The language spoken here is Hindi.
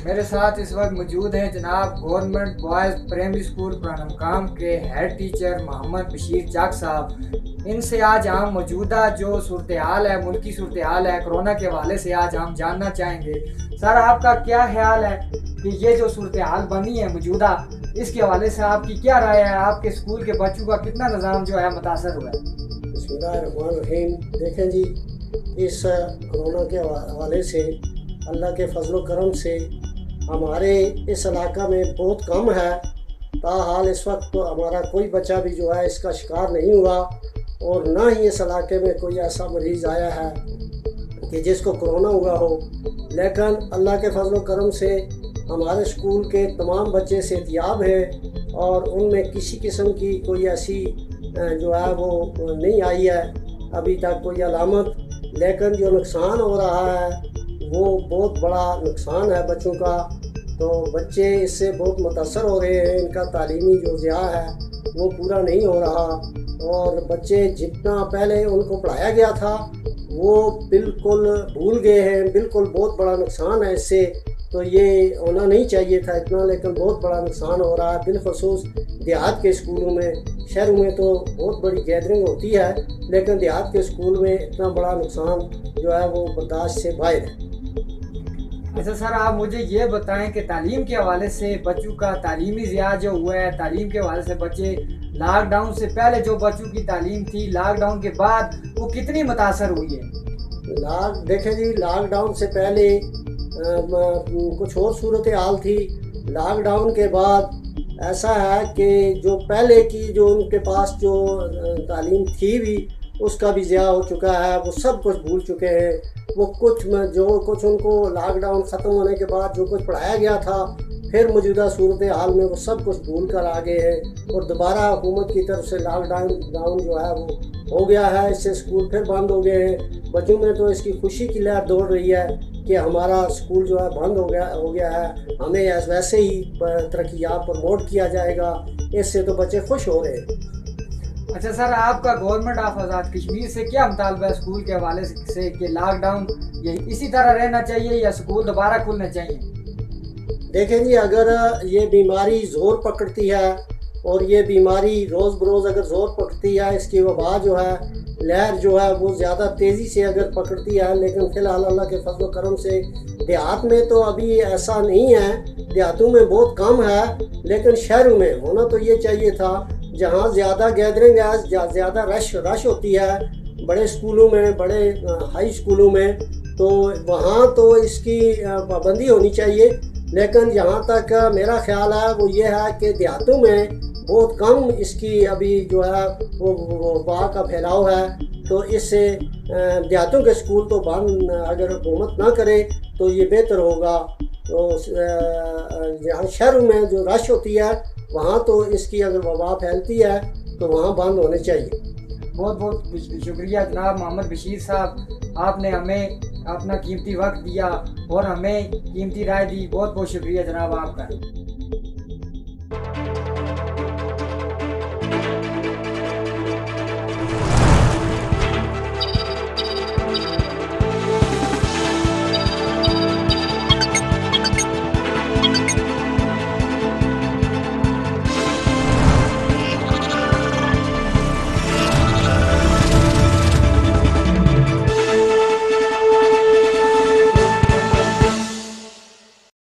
मेरे साथ इस वक्त मौजूद हैं जनाब गवर्नमेंट बॉयज़ प्राइमरी स्कूल पुरानमकाम के हेड टीचर मोहम्मद बशीर चाक साहब। इनसे आज हम मौजूदा जो सूरत हाल है, मुल्की सूरत हाल है, कोरोना के हवाले से आज हम जानना चाहेंगे। सर, आपका क्या ख्याल है कि ये जो सूरत हाल बनी है मौजूदा, इसके हवाले से आपकी क्या राय है? आपके स्कूल के बच्चों का कितना निज़ाम जो है मुतासर हुआ है? बिस्मिल्लाहिर्रहमानिर्रहीम। देखें जी, इस कोरोना के हवाले से अल्लाह के फजलो करम से हमारे इस इलाका में बहुत कम है। ताहाल इस वक्त तो हमारा कोई बच्चा भी जो है इसका शिकार नहीं हुआ, और ना ही इस इलाके में कोई ऐसा मरीज़ आया है कि जिसको कोरोना हुआ हो। लेकिन अल्लाह के फजलो करम से हमारे स्कूल के तमाम बच्चे सेहतियाब हैं और उनमें किसी किस्म की कोई ऐसी जो है वो नहीं आई है अभी तक कोई अलामत। लेकिन जो नुकसान हो रहा है वो बहुत बड़ा नुकसान है बच्चों का। तो बच्चे इससे बहुत मुतासर हो रहे हैं, इनका तालीमी जो ज़िया है वो पूरा नहीं हो रहा, और बच्चे जितना पहले उनको पढ़ाया गया था वो बिल्कुल भूल गए हैं। बिल्कुल बहुत बड़ा नुकसान है इससे। तो ये होना नहीं चाहिए था इतना, लेकिन बहुत बड़ा नुकसान हो रहा है, बिलखसूस देहात के स्कूलों में। शहरों में तो बहुत बड़ी गैदरिंग होती है, लेकिन देहात के स्कूल में इतना बड़ा नुकसान जो है वो बर्दाश्त से बाहर है। अच्छा सर, आप मुझे ये बताएं कि तालीम के हवाले से बच्चों का तालीमी ज़िया जो हुआ है, तालीम के हवाले से बच्चे लॉकडाउन से पहले जो बच्चों की तालीम थी, लॉकडाउन के बाद वो कितनी मुतासर हुई है? देखें जी, लॉकडाउन से पहले कुछ और सूरत हाल थी। लॉकडाउन के बाद ऐसा है कि जो पहले की जो उनके पास जो तालीम थी भी उसका भी ज़िया हो चुका है, वो सब कुछ भूल चुके हैं। वो कुछ उनको लॉकडाउन ख़त्म होने के बाद जो कुछ पढ़ाया गया था फिर मौजूदा सूरत हाल में वो सब कुछ भूल कर आ गए हैं, और दोबारा हुकूमत की तरफ से लॉकडाउन जो है वो हो गया है। इससे स्कूल फिर बंद हो गए हैं। बच्चों में तो इसकी खुशी की लहर दौड़ रही है कि हमारा स्कूल जो है बंद हो गया है, हमें वैसे ही तरक्यात प्रमोट किया जाएगा। इससे तो बच्चे खुश हो रहे हैं। अच्छा सर, आपका गवर्नमेंट ऑफ आज़ाद कश्मीर से क्या मुतालबा है स्कूल के हवाले से कि लॉकडाउन ये इसी तरह रहना चाहिए या स्कूल दोबारा खुलने चाहिए? देखें जी, अगर ये बीमारी ज़ोर पकड़ती है और ये बीमारी रोज़ बरोज़ अगर ज़ोर पकड़ती है, इसकी वबा जो है लहर जो है वो ज़्यादा तेज़ी से अगर पकड़ती है, लेकिन फ़िलहाल अल्लाह के फजल करम से देहात में तो अभी ऐसा नहीं है, देहातों में बहुत कम है। लेकिन शहरों में होना तो ये चाहिए था, जहाँ ज़्यादा गैदरिंग है, ज़्यादा रश होती है, बड़े स्कूलों में, बड़े हाई स्कूलों में, तो वहाँ तो इसकी पाबंदी होनी चाहिए। लेकिन जहाँ तक मेरा ख्याल है वो ये है कि देहातों में बहुत कम इसकी अभी जो है वो वबा का फैलाव है। तो इससे देहातों के स्कूल तो बंद अगर हुकूमत ना करे तो ये बेहतर होगा। तो जहाँ शहरों में जो रश होती है वहाँ तो इसकी अगर वबा फैलती है तो वहाँ बंद होने चाहिए। बहुत बहुत शुक्रिया जनाब मोहम्मद बशीर साहब, आपने हमें अपना कीमती वक्त दिया और हमें कीमती राय दी। बहुत बहुत शुक्रिया जनाब आपका।